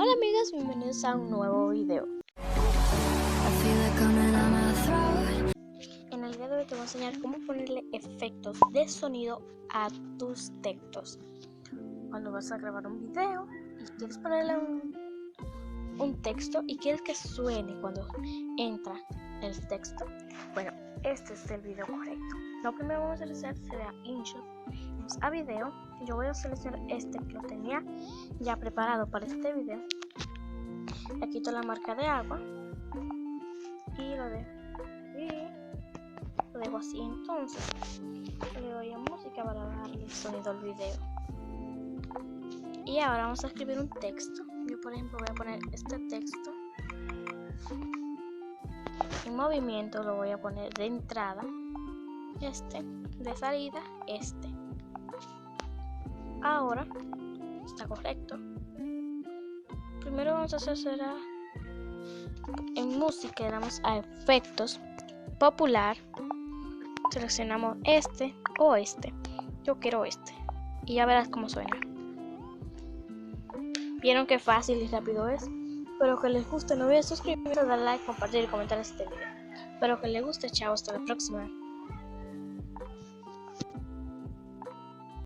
Hola amigos, bienvenidos a un nuevo video. En el video de hoy te voy a enseñar cómo ponerle efectos de sonido a tus textos. Cuando vas a grabar un video y quieres ponerle un texto y quieres que suene cuando entra el texto, bueno, este es el video correcto. Lo primero que vamos a hacer será InShot. Vamos a video. Yo voy a seleccionar este que lo tenía ya preparado para este video. Le quito la marca de agua y lo dejo así. Entonces le doy a música para darle sonido al video. Y ahora vamos a escribir un texto. Yo por ejemplo voy a poner este texto en movimiento, lo voy a poner de entrada este, de salida este. Ahora está correcto. Primero vamos a hacer será en música, le damos a efectos, popular, seleccionamos este o este. Yo quiero este y ya verás cómo suena. Vieron qué fácil y rápido es. Espero que les guste. No olviden suscribirse, dar like, compartir y comentar este video. Espero que les guste. Chao, hasta la próxima.